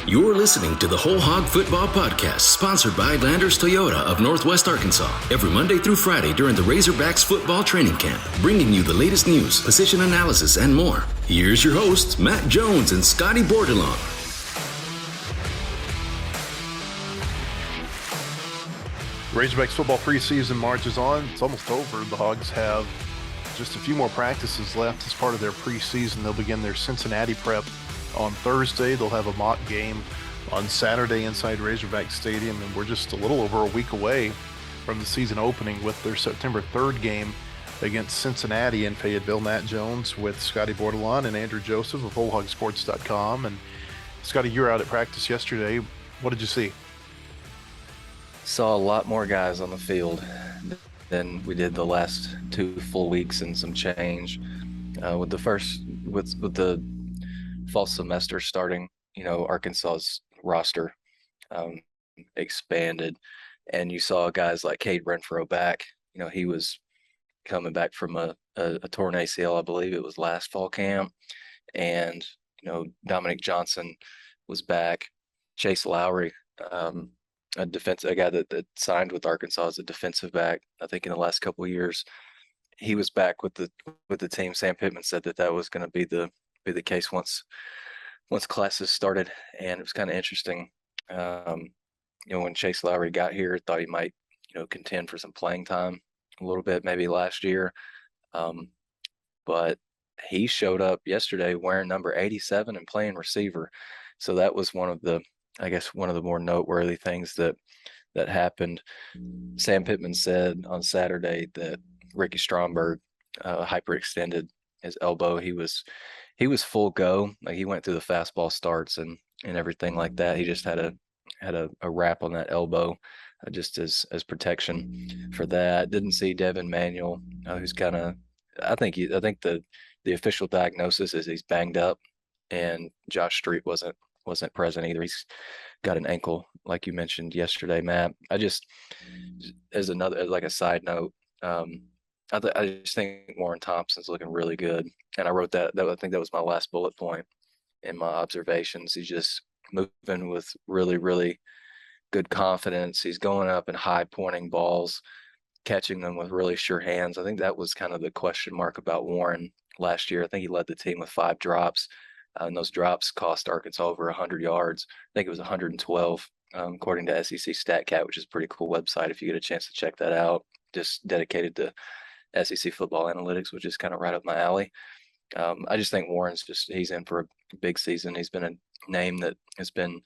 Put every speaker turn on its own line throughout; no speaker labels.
You're listening to the Whole Hog Football Podcast, sponsored by Landers Toyota of Northwest Arkansas. Every Monday through Friday during the Razorbacks football training camp, bringing you the latest news, position analysis, and more. Here's your hosts, Matt Jones and Scotty Bordelon.
Razorbacks football preseason marches on. It's almost over. The Hogs have just a few more practices left as part of their preseason. They'll begin their Cincinnati prep on Thursday. They'll have a mock game on Saturday inside Razorback Stadium, and we're just a little over a week away from the season opening with their September 3rd game against Cincinnati in Fayetteville. Matt Jones with Scotty Bordelon and Andrew Joseph of WholeHogSports.com. And Scotty, you were out at practice yesterday. What did you see?
Saw a lot more guys on the field than we did the last 2 full weeks and some change. With the fall semester starting, Arkansas's roster expanded, and you saw guys like Cade Renfro back. He was coming back from a torn ACL, I believe it was last fall camp, and Dominic Johnson was back. Chase Lowry, a guy that signed with Arkansas as a defensive back, I think in the last couple of years, he was back with the team. Sam Pittman said that was going to be the case once classes started, and it was kind of interesting. When Chase Lowry got here, thought he might contend for some playing time a little bit more last year, but he showed up yesterday wearing number 87 and playing receiver. So that was one of the more noteworthy things that happened. Sam Pittman said on Saturday that Ricky Stromberg hyperextended his elbow. He was full go. Like, he went through the fastball starts and everything like that. He just had a wrap on that elbow, just as protection for that. Didn't see Devin Manuel, who's kind of, I think the official diagnosis is he's banged up, and Josh Street wasn't present either. He's got an ankle, like you mentioned yesterday, Matt. I just, as a side note, I just think Warren Thompson's looking really good, and I wrote that. I think that was my last bullet point in my observations. He's just moving with really, really good confidence. He's going up and high pointing balls, catching them with really sure hands. I think that was kind of the question mark about Warren last year. I think he led the team with 5 drops. And those drops cost Arkansas over 100 yards. I think it was 112, according to SEC StatCat, which is a pretty cool website if you get a chance to check that out. Just dedicated to SEC football analytics, which is kind of right up my alley. I just think Warren's he's in for a big season. He's been a name that has been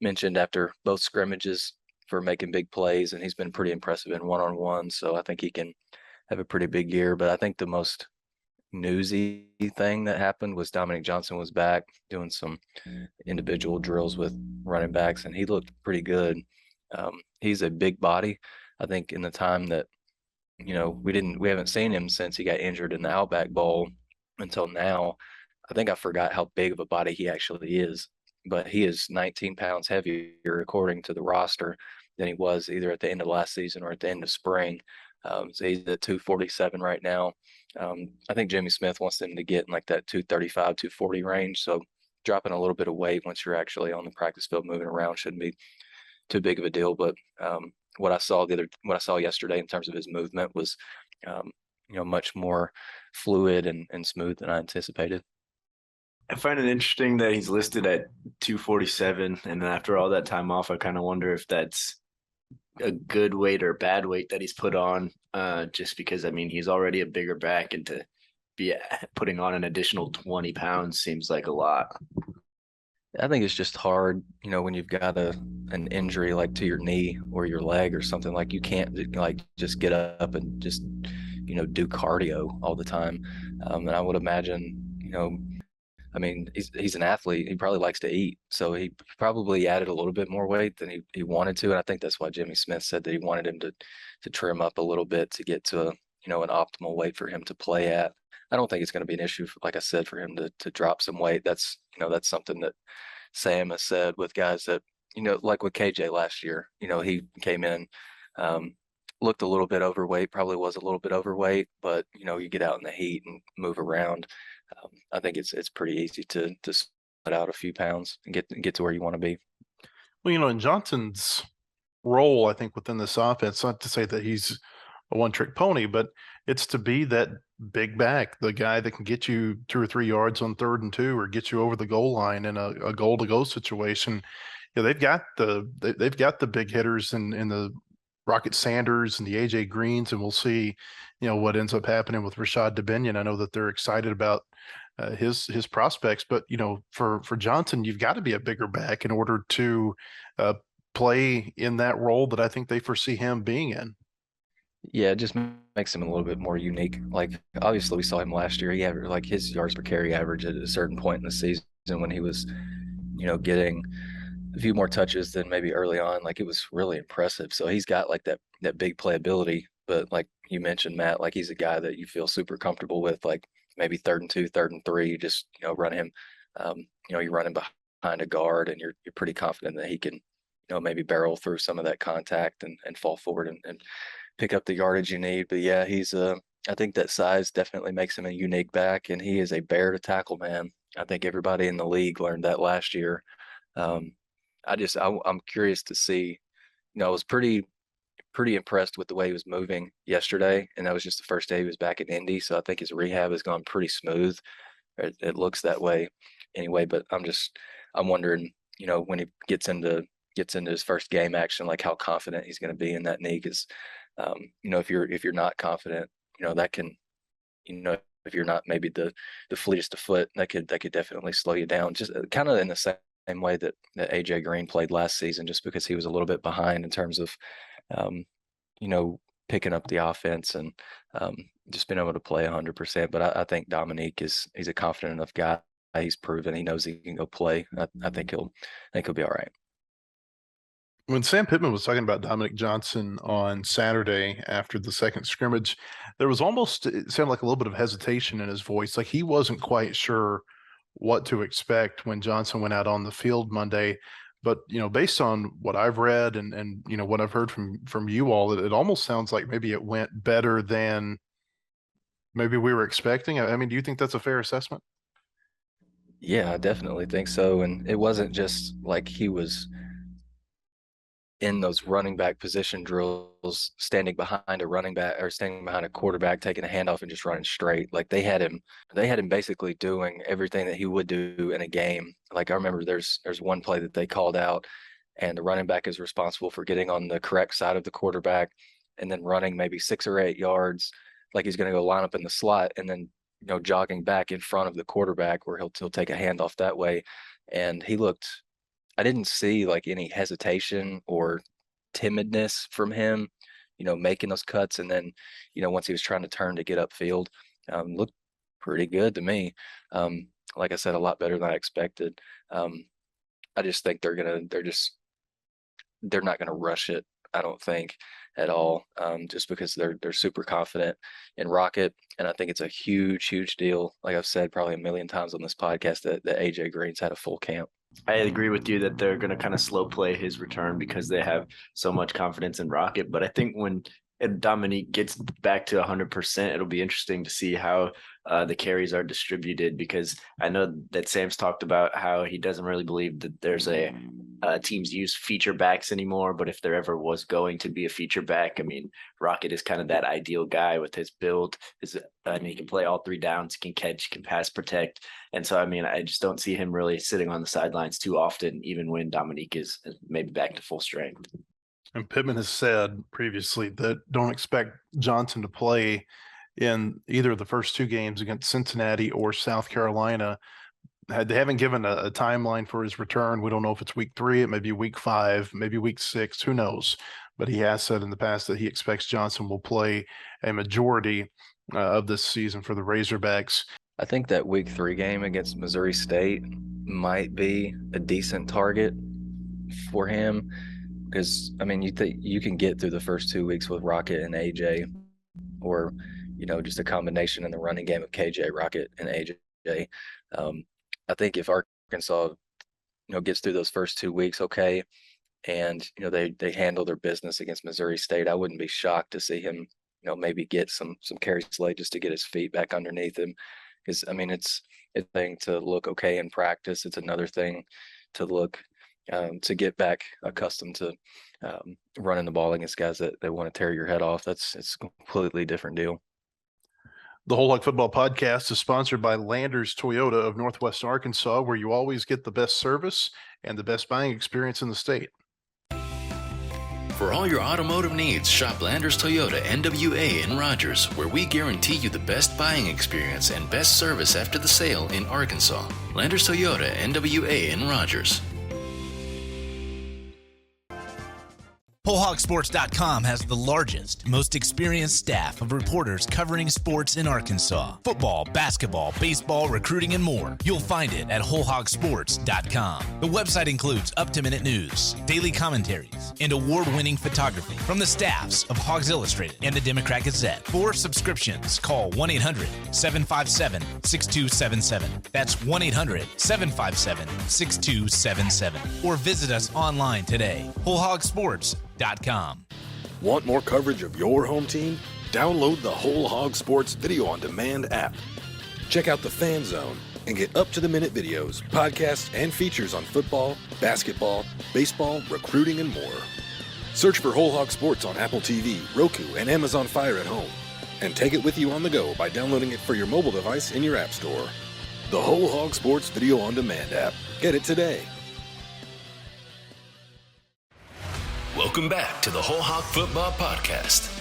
mentioned after both scrimmages for making big plays, and he's been pretty impressive in one-on-one. So I think he can have a pretty big year. But I think the most newsy thing that happened was Dominic Johnson was back doing some individual drills with running backs, and he looked pretty good. He's a big body. I think in the time that we haven't seen him since he got injured in the Outback Bowl until now. I think I forgot how big of a body he actually is, but he is 19 pounds heavier according to the roster than he was either at the end of last season or at the end of spring. So he's at 247 right now. I think Jimmy Smith wants him to get in like that 235, 240 range. So dropping a little bit of weight once you're actually on the practice field moving around shouldn't be too big of a deal. But what I saw yesterday in terms of his movement was, much more fluid and smooth than I anticipated.
I find it interesting that he's listed at 247, and then after all that time off, I kind of wonder if that's a good weight or bad weight that he's put on, just because, he's already a bigger back, and to be putting on an additional 20 pounds seems like a lot.
I think it's just hard, when you've got an injury like to your knee or your leg or something, like you can't just get up and just, do cardio all the time. And I would imagine, he's an athlete. He probably likes to eat. So he probably added a little bit more weight than he wanted to. And I think that's why Jimmy Smith said that he wanted him to trim up a little bit to get to an optimal weight for him to play at. I don't think it's going to be an issue, like I said, for him to drop some weight. That's something that Sam has said with guys that, like with KJ last year, he came in, looked a little bit overweight, probably was a little bit overweight, but, you get out in the heat and move around. I think it's pretty easy to out a few pounds and get to where you want to be.
Well, in Johnson's role, I think within this offense, not to say that he's a one-trick pony, but it's to be that big back, the guy that can get you 2 or 3 yards on 3rd and 2, or get you over the goal line in a goal-to-go situation. They've got the big hitters in the Rocket Sanders and the AJ Greens, and we'll see, what ends up happening with Rashad Dubinion. I know that they're excited about his prospects, but for Johnson, you've got to be a bigger back in order to play in that role that I think they foresee him being in.
Yeah, it just makes him a little bit more unique. Like, obviously we saw him last year. He had like his yards per carry average at a certain point in the season when he was, getting a few more touches than maybe early on. Like, it was really impressive. So he's got like that big playability. But like you mentioned, Matt, like he's a guy that you feel super comfortable with, like maybe 3rd and 2, 3rd and 3, you just, run him. You run him behind a guard and you're pretty confident that he can, maybe barrel through some of that contact and fall forward and pick up the yardage you need. But yeah, I think that size definitely makes him a unique back, and he is a bear to tackle, man. I think everybody in the league learned that last year. I'm curious to see, I was pretty impressed with the way he was moving yesterday, and that was just the first day he was back in Indy. So I think his rehab has gone pretty smooth. It looks that way anyway, but I'm wondering, when he gets into his first game action, like how confident he's going to be in that knee. Because if you're not confident, that can, if you're not maybe the fleetest of foot, that could definitely slow you down. Just kind of in the same way that AJ Green played last season, just because he was a little bit behind in terms of, picking up the offense and just being able to play 100%. But I think Dominique he's a confident enough guy. He's proven he knows he can go play. I think he'll be all right.
When Sam Pittman was talking about Dominic Johnson on Saturday after the second scrimmage, there was it sounded like a little bit of hesitation in his voice. Like he wasn't quite sure what to expect when Johnson went out on the field Monday. But, based on what I've read and what I've heard from you all, it almost sounds like maybe it went better than maybe we were expecting. I mean, do you think that's a fair assessment?
Yeah, I definitely think so. And it wasn't just like he was in those running back position drills, standing behind a running back or standing behind a quarterback, taking a handoff and just running straight. Like they had him basically doing everything that he would do in a game. Like I remember there's one play that they called out, and the running back is responsible for getting on the correct side of the quarterback and then running maybe 6 or 8 yards, like he's going to go line up in the slot, and then jogging back in front of the quarterback where he'll take a handoff that way. And I didn't see like any hesitation or timidness from him, making those cuts. And then, once he was trying to turn to get upfield, looked pretty good to me. Like I said, a lot better than I expected. I just think they're not going to rush it. I don't think at all, just because they're super confident in Rocket. And I think it's a huge, huge deal. Like I've said probably a million times on this podcast that AJ Green's had a full camp.
I agree with you that they're going to kind of slow play his return because they have so much confidence in Rocket. But I think when Dominique gets back to 100%, it'll be interesting to see how the carries are distributed, because I know that Sam's talked about how he doesn't really believe that there's teams use feature backs anymore. But if there ever was going to be a feature back, I mean, Rocket is kind of that ideal guy with his build. He can play all 3 downs, he can catch, he can pass protect. And so, I mean, I just don't see him really sitting on the sidelines too often, even when Dominique is maybe back to full strength.
And Pittman has said previously that don't expect Johnson to play in either of the first 2 games against Cincinnati or South Carolina. They haven't given a timeline for his return. We don't know if it's week 3, it may be week 5, maybe week 6, who knows? But he has said in the past that he expects Johnson will play a majority of this season for the Razorbacks.
I think that week 3 game against Missouri State might be a decent target for him, because I mean, you can get through the first 2 weeks with Rocket and AJ, or just a combination in the running game of KJ, Rocket, and AJ. I think if Arkansas gets through those first 2 weeks okay, and they handle their business against Missouri State, I wouldn't be shocked to see him maybe get some carries late just to get his feet back underneath him. Because I mean, it's It's a thing to look okay in practice. It's another thing to look to get back accustomed to running the ball against guys that want to tear your head off. It's a completely different deal.
The Whole Hog Football Podcast is sponsored by Landers Toyota of Northwest Arkansas, where you always get the best service and the best buying experience in the state.
For all your automotive needs, shop Landers Toyota NWA in Rogers, where we guarantee you the best buying experience and best service after the sale in Arkansas. Landers Toyota NWA in Rogers.
WholeHogSports.com has the largest, most experienced staff of reporters covering sports in Arkansas. Football, basketball, baseball, recruiting, and more. You'll find it at WholeHogSports.com. The website includes up-to-minute news, daily commentaries, and award-winning photography from the staffs of Hogs Illustrated and the Democrat Gazette. For subscriptions, call 1-800-757-6277. That's 1-800-757-6277. Or visit us online today. WholeHogSports.com.
Want more coverage of your home team? Download the Whole Hog Sports Video on Demand app. Check out the Fan Zone and get up-to-the-minute videos, podcasts, and features on football, basketball, baseball, recruiting, and more. Search for Whole Hog Sports on Apple TV, Roku, and Amazon Fire at home. And take it with you on the go by downloading it for your mobile device in your app store. The Whole Hog Sports Video on Demand app. Get it today.
Welcome back to the Whole Hog Football Podcast.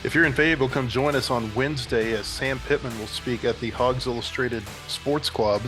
If you're in Fayetteville, come join us on Wednesday as Sam Pittman will speak at the Hogs Illustrated Sports Club.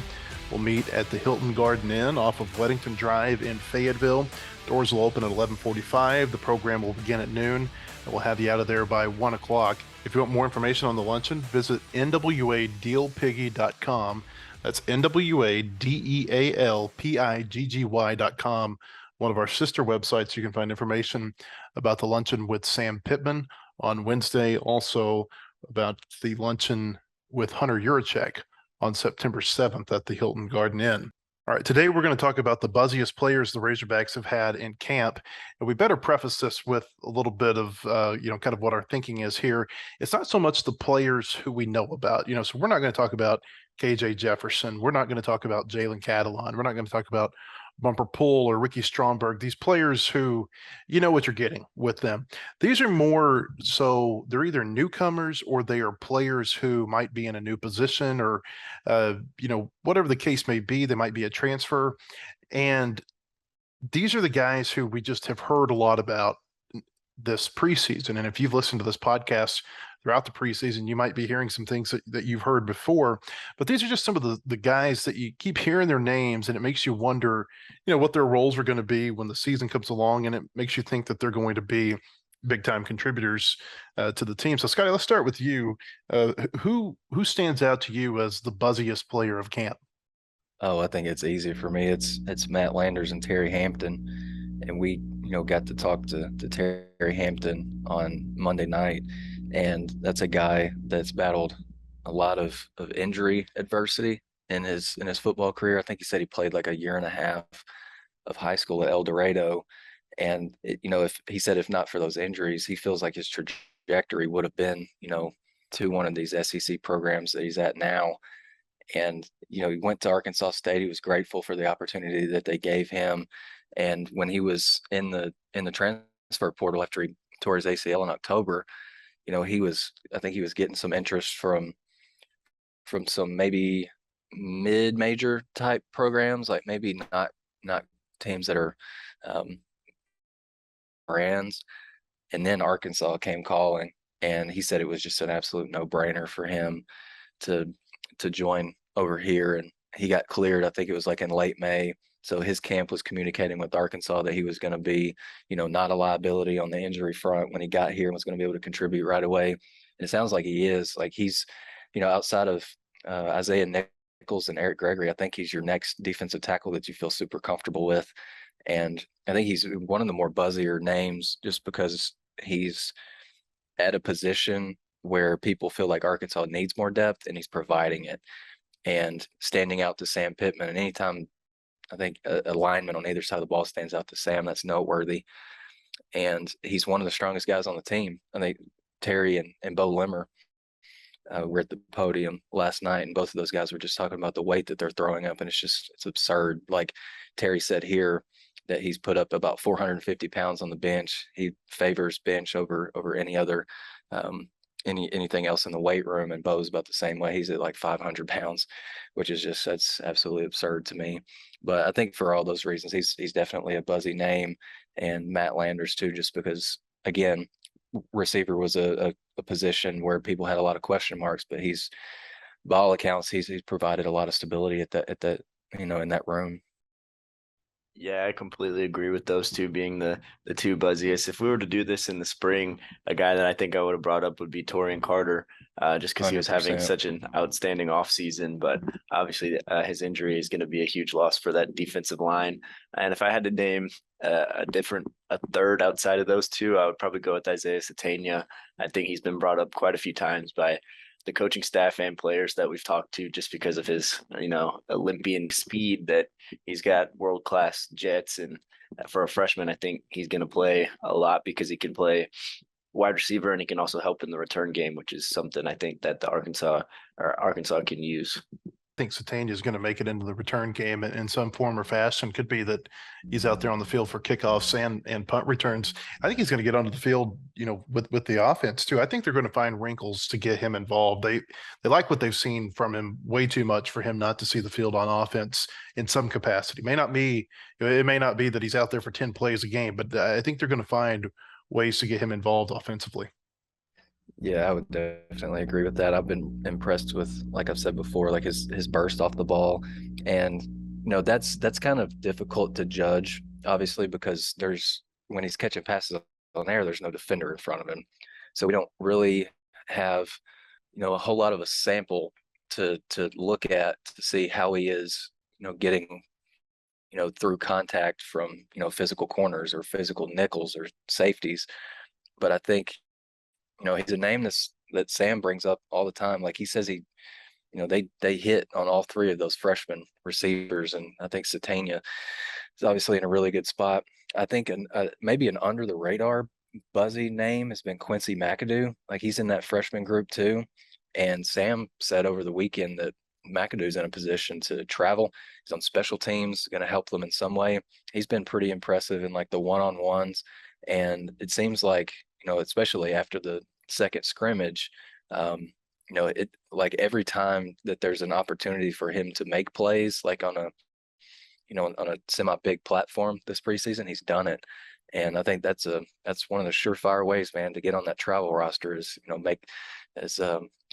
We'll meet at the Hilton Garden Inn off of Weddington Drive in Fayetteville. Doors will open at 11:45. The program will begin at noon, and we'll have you out of there by 1 o'clock. If you want more information on the luncheon, visit nwadealpiggy.com. That's nwadealpiggy.com, one of our sister websites. You can find information about the luncheon with Sam Pittman on Wednesday, also about the luncheon with Hunter Yurachek on September 7th at the Hilton Garden Inn. All right, today we're going to talk about the buzziest players the Razorbacks have had in camp. And we better preface this with a little bit of, kind of what our thinking is here. It's not so much the players who we know about, so we're not going to talk about KJ Jefferson. We're not going to talk about Jalen Catalon. We're not going to talk about Bumper Pool or Ricky Stromberg, these players who you know what you're getting with them. These are more so they're either newcomers or they are players who might be in a new position or, whatever the case may be, they might be a transfer. And these are the guys who we just have heard a lot about this preseason. And if you've listened to this podcast throughout the preseason, you might be hearing some things that you've heard before, but these are just some of the guys that you keep hearing their names, and it makes you wonder, what their roles are going to be when the season comes along, and it makes you think that they're going to be big time contributors to the team. So Scotty, let's start with you. Who stands out to you as the buzziest player of camp?
Oh, I think it's easy for me. It's Matt Landers and Terry Hampton, and we got to talk to Terry Hampton on Monday night. And that's a guy that's battled a lot of injury adversity in his football career. I think he said he played like a year and a half of high school at El Dorado. And, if not for those injuries, he feels like his trajectory would have been, to one of these SEC programs that he's at now. And, he went to Arkansas State. He was grateful for the opportunity that they gave him. And when he was in the transfer portal after he tore his ACL in October, I think he was getting some interest from some maybe mid-major type programs, like maybe not teams that are brands. And then Arkansas came calling, and he said it was just an absolute no-brainer for him to join over here. And he got cleared, I think it was like in late May. So his camp was communicating with Arkansas that he was going to be, not a liability on the injury front when he got here and was going to be able to contribute right away. And it sounds like he is. Like he's, outside of Isaiah Nichols and Eric Gregory, I think he's your next defensive tackle that you feel super comfortable with. And I think he's one of the more buzzier names just because he's at a position where people feel like Arkansas needs more depth, and he's providing it and standing out to Sam Pittman. And anytime I think a lineman on either side of the ball stands out to Sam, that's noteworthy. And he's one of the strongest guys on the team. I think Terry and Bo Limmer We're at the podium last night, and both of those guys were just talking about the weight that they're throwing up, and it's absurd. Like Terry said here, that he's put up about 450 pounds on the bench. He favors bench over any other anything else in the weight room, and Bo's about the same way. He's at like 500 pounds, which is that's absolutely absurd to me. But I think for all those reasons, he's definitely a buzzy name, and Matt Landers too, just because again, receiver was a position where people had a lot of question marks, but by all accounts, he's provided a lot of stability at that in that room.
Yeah, I completely agree with those two being the two buzziest. If we were to do this in the spring, a guy that I think I would have brought up would be Torian Carter, just because he was having
100%.
such an outstanding offseason. But obviously, his injury is going to be a huge loss for that defensive line. And if I had to name a third outside of those two, I would probably go with Isaiah Satania. I think he's been brought up quite a few times by the coaching staff and players that we've talked to, just because of his, Olympian speed, that he's got world-class jets. And for a freshman, I think he's going to play a lot because he can play wide receiver and he can also help in the return game, which is something I think that the Arkansas can use.
I think Satania is going to make it into the return game in some form or fashion. Could be that he's out there on the field for kickoffs and punt returns. I think he's going to get onto the field, with the offense too. I think they're going to find wrinkles to get him involved. They like what they've seen from him way too much for him not to see the field on offense in some capacity. It may not be that he's out there for 10 plays a game, but I think they're going to find ways to get him involved offensively.
Yeah, I would definitely agree with that. I've been impressed with, like I've said before, like his burst off the ball. And, that's kind of difficult to judge, obviously, because when he's catching passes on air, there's no defender in front of him. So we don't really have, a whole lot of a sample to look at to see how he is, getting, through contact from, physical corners or physical nickels or safeties. But I think, he's a name that Sam brings up all the time. Like he says they hit on all three of those freshman receivers. And I think Satania is obviously in a really good spot. I think maybe an under the radar buzzy name has been Quincy McAdoo. Like he's in that freshman group too. And Sam said over the weekend that McAdoo's in a position to travel. He's on special teams, going to help them in some way. He's been pretty impressive in like the one-on-ones. And it seems like, especially after the second scrimmage, it like every time that there's an opportunity for him to make plays, like on a semi big platform this preseason, he's done it. And I think that's one of the surefire ways, man, to get on that travel roster is,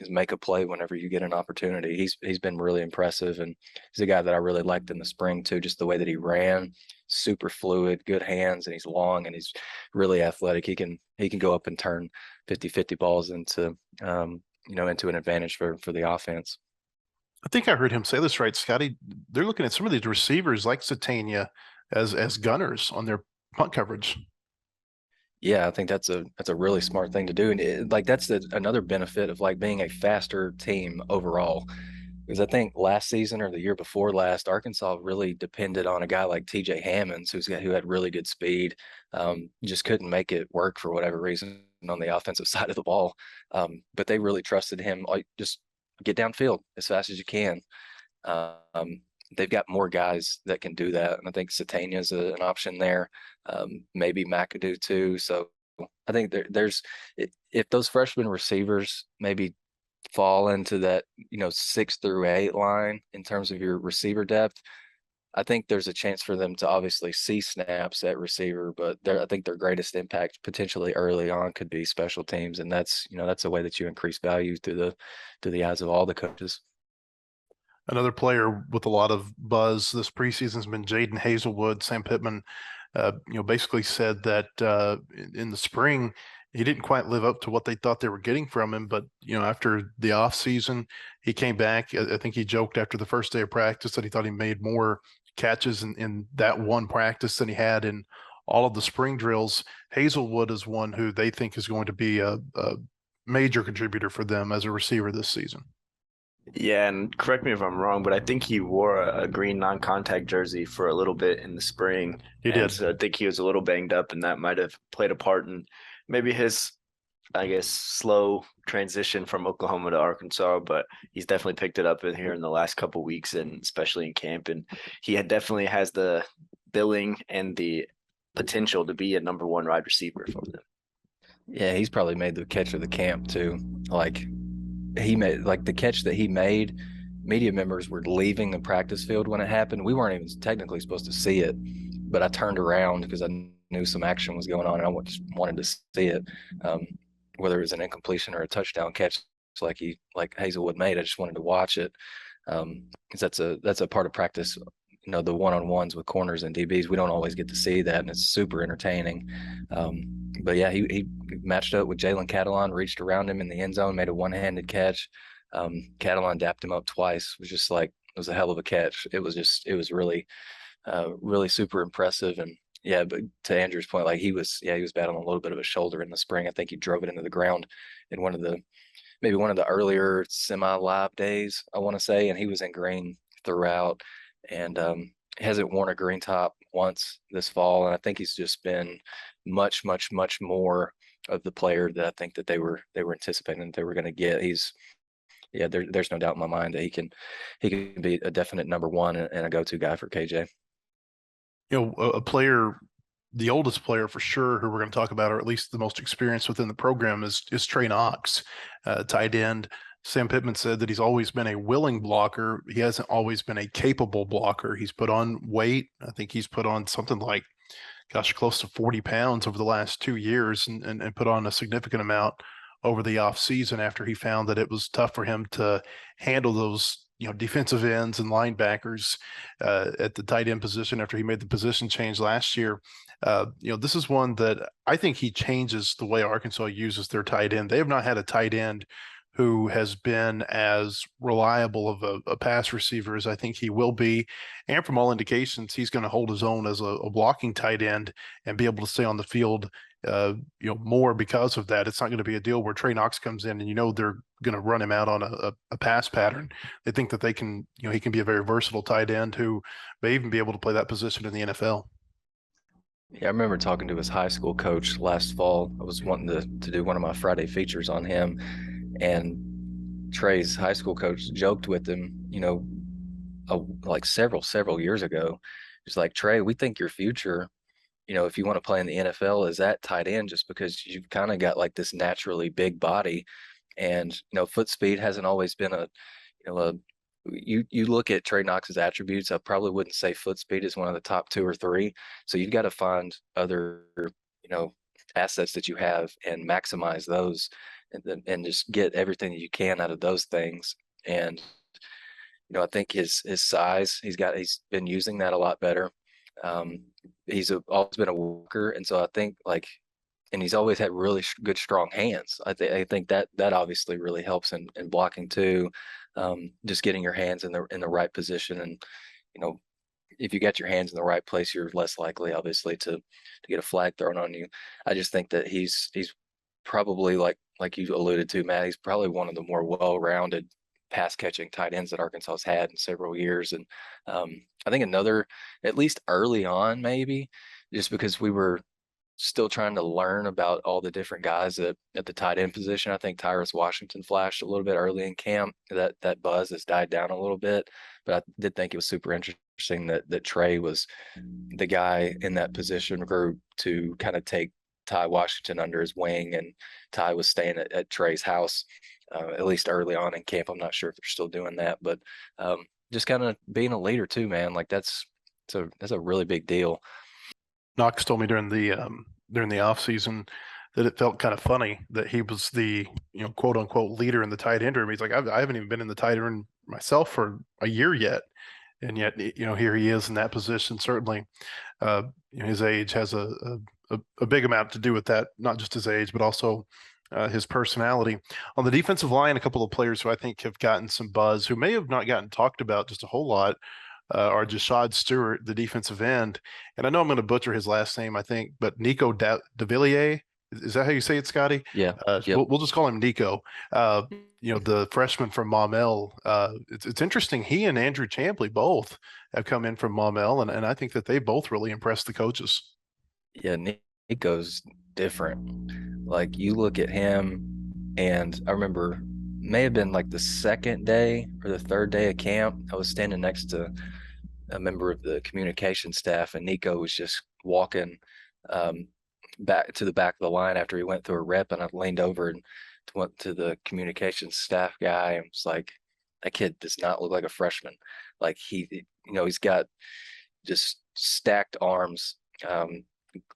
make a play whenever you get an opportunity. He's been really impressive, and he's a guy that I really liked in the spring too, just the way that he ran, super fluid, good hands, and he's long and he's really athletic. He can go up and turn 50-50 balls into into an advantage for the offense.
I think I heard him say this right, Scotty. They're looking at some of these receivers like Satania as gunners on their punt coverage.
Yeah, I think that's a really smart thing to do, and that's another benefit of like being a faster team overall. Because I think last season or the year before last, Arkansas really depended on a guy like TJ Hammonds, who had really good speed, just couldn't make it work for whatever reason on the offensive side of the ball. But they really trusted him, like just get downfield as fast as you can. They've got more guys that can do that, and I think Satania is an option there. Maybe McAdoo too. So I think there's if those freshman receivers maybe fall into that 6 through 8 line in terms of your receiver depth, I think there's a chance for them to obviously see snaps at receiver, but I think their greatest impact potentially early on could be special teams, and that's a way that you increase value to the eyes of all the coaches.
Another player with a lot of buzz this preseason has been Jaden Hazelwood. Sam Pittman, basically said that in the spring he didn't quite live up to what they thought they were getting from him. But after the off season, he came back. I think he joked after the first day of practice that he thought he made more catches in that one practice than he had in all of the spring drills. Hazelwood is one who they think is going to be a major contributor for them as a receiver this season.
Yeah, and correct me if I'm wrong, but I think he wore a green non-contact jersey for a little bit in the spring.
He did.
So I think he was a little banged up, and that might have played a part in maybe his I guess, slow transition from Oklahoma to Arkansas, but he's definitely picked it up in here in the last couple of weeks, and especially in camp. And he definitely has the billing and the potential to be a number one wide receiver for them.
Yeah, he's probably made the catch of the camp too. Like he made the catch that he made. Media members were leaving the practice field when it happened. We weren't even technically supposed to see it, but I turned around because I knew some action was going on and I just wanted to see it. Whether it was an incompletion or a touchdown catch like Hazelwood made, I just wanted to watch it. Because that's a part of practice. You know, the one-on-ones with corners and DBs, we don't always get to see that, and it's super entertaining. But yeah, he matched up with Jalen Catalon, reached around him in the end zone, made a one-handed catch. Catalon dapped him up twice. It was a hell of a catch. It was really, really super impressive. And yeah, but to Andrew's point, like he was battling a little bit of a shoulder in the spring. I think he drove it into the ground in maybe one of the earlier semi-live days, I want to say, and he was in green throughout, and hasn't worn a green top once this fall. And I think he's just been much, much, much more of the player that I think that they were anticipating that they were going to get. There's no doubt in my mind that he can be a definite number one and a go-to guy for KJ.
You know, a player, the oldest player for sure, who we're going to talk about, or at least the most experienced within the program, is Trey Knox, tight end. Sam Pittman said that he's always been a willing blocker. He hasn't always been a capable blocker. He's put on weight. I think he's put on something like, close to 40 pounds over the last 2 years, and put on a significant amount over the off season after he found that it was tough for him to handle those, defensive ends and linebackers at the tight end position after he made the position change last year. This is one that I think he changes the way Arkansas uses their tight end. They have not had a tight end who has been as reliable of a pass receiver as I think he will be. And from all indications, he's going to hold his own as a blocking tight end and be able to stay on the field more because of that. It's not going to be a deal where Trey Knox comes in and they're going to run him out on a pass pattern. They think that they can, he can be a very versatile tight end who may even be able to play that position in the NFL.
Yeah, I remember talking to his high school coach last fall. I was wanting to do one of my Friday features on him, and Trey's high school coach joked with him, like several years ago. He's like, Trey, we think your future, if you want to play in the NFL, is at tight end, just because you've kind of got like this naturally big body, and foot speed hasn't always been you look at Trey Knox's attributes, I probably wouldn't say foot speed is one of the top 2 or 3. So you've got to find other assets that you have and maximize those, and just get everything that you can out of those things. And I think his size, he's been using that a lot better. He's always been a worker, and so I think and he's always had really good strong hands. I think that obviously really helps in blocking too. Just getting your hands in the right position, and if you got your hands in the right place, you're less likely obviously to get a flag thrown on you. I just think that he's probably like you alluded to, Matt, he's probably one of the more well-rounded pass catching tight ends that Arkansas has had in several years. And I think another, at least early on, maybe just because we were still trying to learn about all the different guys at the tight end position, I think Tyrus Washington flashed a little bit early in camp. That buzz has died down a little bit, but I did think it was super interesting that Trey was the guy in that position group to kind of take Ty Washington under his wing, and Ty was staying at Trey's house, at least early on in camp. I'm not sure if they're still doing that, but just kind of being a leader too, man. Like that's a really big deal.
Knox told me during the off season that it felt kind of funny that he was the quote unquote leader in the tight end room. He's like, I haven't even been in the tight end room myself for a year yet, and yet here he is in that position. Certainly, his age has a big amount to do with that. Not just his age, but also his personality. On the defensive line, a couple of players who I think have gotten some buzz, who may have not gotten talked about just a whole lot, are Jashad Stewart, the defensive end. And I know I'm going to butcher his last name, I think, but Nico DeVilliers. Is that how you say it, Scotty?
Yeah.
Yep. We'll just call him Nico. The freshman from Maumelle. It's interesting. He and Andrew Champley both have come in from Maumelle, and I think that they both really impressed the coaches.
Yeah, Nico's different. Like, you look at him, and I remember may have been like the second day or the third day of camp. I was standing next to a member of the communication staff, and Nico was just walking um, back to the back of the line after he went through a rep, and I leaned over and went to the communications staff guy and was like, "That kid does not look like a freshman. Like, he's got just stacked arms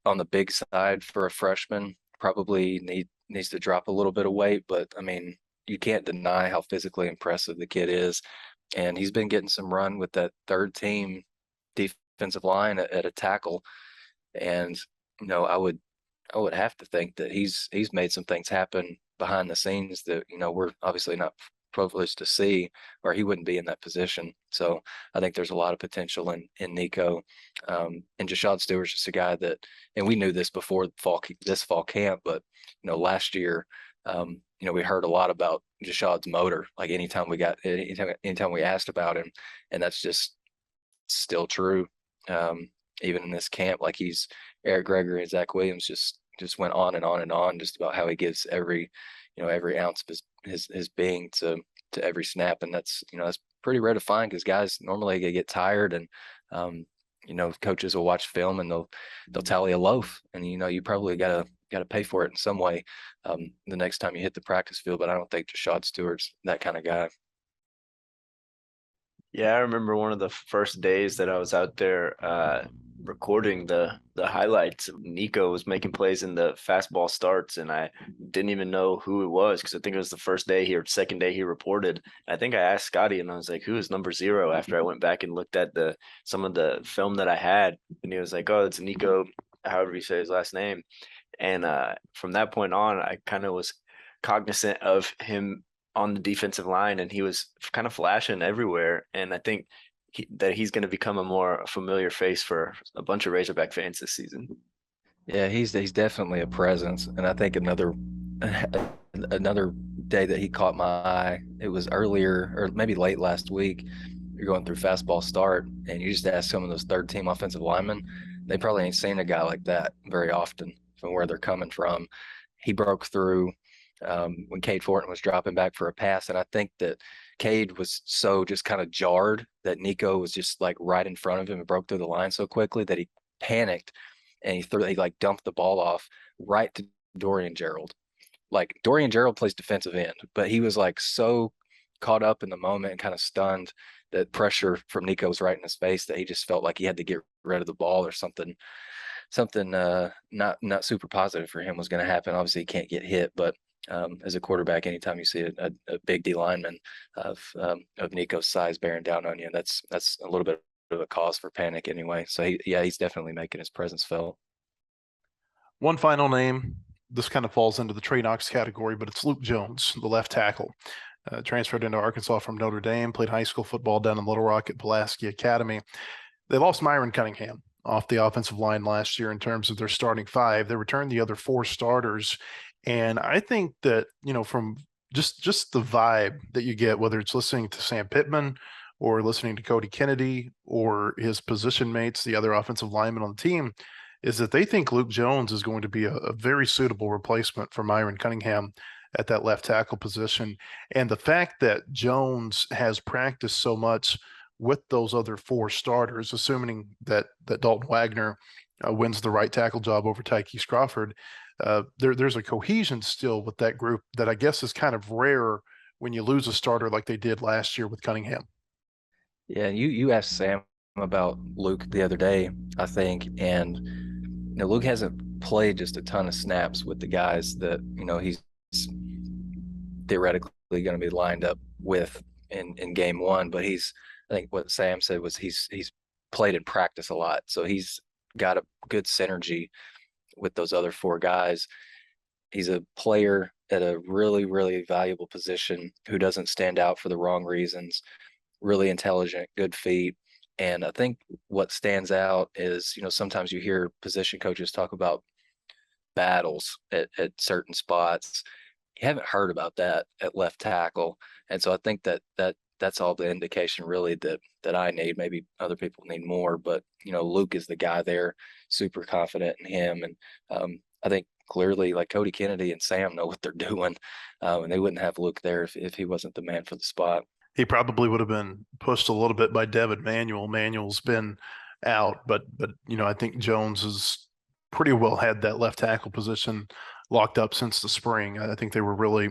on the big side for a freshman. Probably needs to drop a little bit of weight, but I mean, you can't deny how physically impressive the kid is, and he's been getting some run with that third team defensive line at a tackle. And I would have to think that he's made some things happen behind the scenes that we're obviously not privileged to see, or he wouldn't be in that position. So I think there's a lot of potential in Nico. And Jashad Stewart's just a guy that, and we knew this before this fall camp, but last year, we heard a lot about Jashad's motor. Like, anytime we asked about him, and that's just still true. Even in this camp, like, Eric Gregory and Zach Williams just went on and on and on just about how he gives every ounce of his being to every snap. And that's pretty rare to find, because guys normally they get tired, and coaches will watch film and they'll tally a loaf, and you probably gotta pay for it in some way the next time you hit the practice field. But I don't think Jashad Stewart's that kind of guy.
Yeah, I remember one of the first days that I was out there recording the highlights. Nico was making plays in the fastball starts, and I didn't even know who it was, because I think it was the first day or second day he reported. I think I asked Scotty, and I was like, "Who is number 0?" After I went back and looked at some of the film that I had, and he was like, "Oh, it's Nico, however you say his last name." And from that point on, I kind of was cognizant of him on the defensive line, and he was kind of flashing everywhere. And I think that he's going to become a more familiar face for a bunch of Razorback fans this season.
Yeah, he's definitely a presence. And I think another day that he caught my eye, it was earlier or maybe late last week. You're going through fastball start, and you just ask some of those third team offensive linemen, they probably ain't seen a guy like that very often from where they're coming from. He broke through when Cade Fortin was dropping back for a pass. And I think that Cade was so just kind of jarred that Nico was just like right in front of him and broke through the line so quickly that he panicked, and he like dumped the ball off right to Dorian Gerald. Like, Dorian Gerald plays defensive end, but he was like so caught up in the moment and kind of stunned that pressure from Nico was right in his face that he just felt like he had to get rid of the ball, or something not super positive for him was going to happen. Obviously, he can't get hit, but as a quarterback, anytime you see a big D lineman of Nico's size bearing down on you, that's a little bit of a cause for panic anyway. So he's definitely making his presence felt.
One final name. This kind of falls into the Trey Knox category, but it's Luke Jones, the left tackle. Transferred into Arkansas from Notre Dame, played high school football down in Little Rock at Pulaski Academy. They lost Myron Cunningham off the offensive line last year in terms of their starting 5. They returned the other 4 starters. And I think that, from just the vibe that you get, whether it's listening to Sam Pittman or listening to Cody Kennedy or his position mates, the other offensive linemen on the team, is that they think Luke Jones is going to be a very suitable replacement for Myron Cunningham at that left tackle position. And the fact that Jones has practiced so much with those other 4 starters, assuming that Dalton Wagner wins the right tackle job over Tykees Crawford, there's a cohesion still with that group that I guess is kind of rare when you lose a starter like they did last year with Cunningham.
Yeah, you asked Sam about Luke the other day, I think, and Luke hasn't played just a ton of snaps with the guys that he's theoretically going to be lined up with in game 1, but I think what Sam said was he's played in practice a lot, so he's got a good synergy with those other 4 guys. He's a player at a really, really valuable position who doesn't stand out for the wrong reasons, really intelligent, good feet. And I think what stands out is, sometimes you hear position coaches talk about battles at certain spots. You haven't heard about that at left tackle. And so I think that that's all the indication really that I need. Maybe other people need more, but Luke is the guy there, super confident in him. And I think clearly like Cody Kennedy and Sam know what they're doing. And they wouldn't have Luke there if he wasn't the man for the spot.
He probably would have been pushed a little bit by Devin Manuel. Manuel's been out, but I think Jones has pretty well had that left tackle position locked up since the spring. I think they were really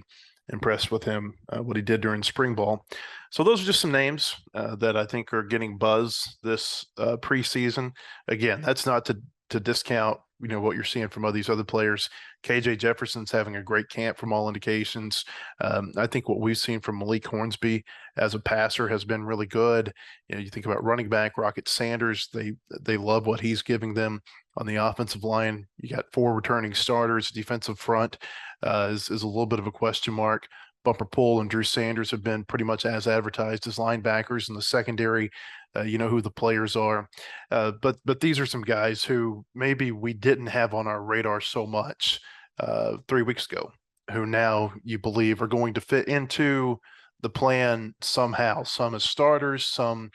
impressed with him, what he did during spring ball. So those are just some names that I think are getting buzz this preseason. Again, that's not to discount what you're seeing from these other players. KJ Jefferson's having a great camp from all indications. I think what we've seen from Malik Hornsby as a passer has been really good. You think about running back Rocket Sanders. They love what he's giving them on the offensive line. You got 4 returning starters. Defensive front is a little bit of a question mark. Bumper Pool and Drew Sanders have been pretty much as advertised as linebackers. In the secondary, you know who the players are. But these are some guys who maybe we didn't have on our radar so much 3 weeks ago, who now you believe are going to fit into the plan somehow. Some as starters, some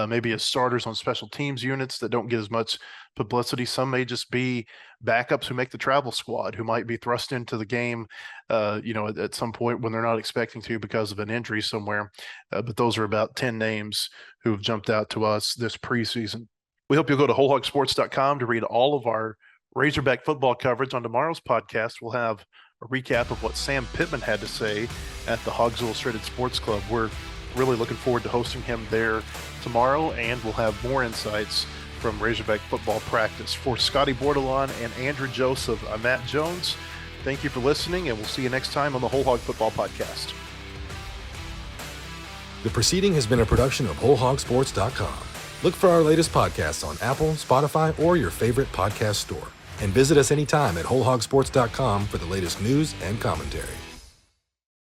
maybe as starters on special teams units that don't get as much publicity. Some may just be backups who make the travel squad, who might be thrust into the game, at some point when they're not expecting to because of an injury somewhere. But those are about 10 names who have jumped out to us this preseason. We hope you'll go to wholehogsports.com to read all of our Razorback football coverage. On tomorrow's podcast, we'll have a recap of what Sam Pittman had to say at the Hogs Illustrated Sports Club. We're really looking forward to hosting him there tomorrow, and we'll have more insights from Razorback football practice. For Scotty Bordelon and Andrew Joseph, I'm Matt Jones. Thank you for listening, and we'll see you next time on the Whole Hog Football Podcast.
The proceeding has been a production of wholehogsports.com. Look for our latest podcasts on Apple, Spotify, or your favorite podcast store. And visit us anytime at wholehogsports.com for the latest news and commentary.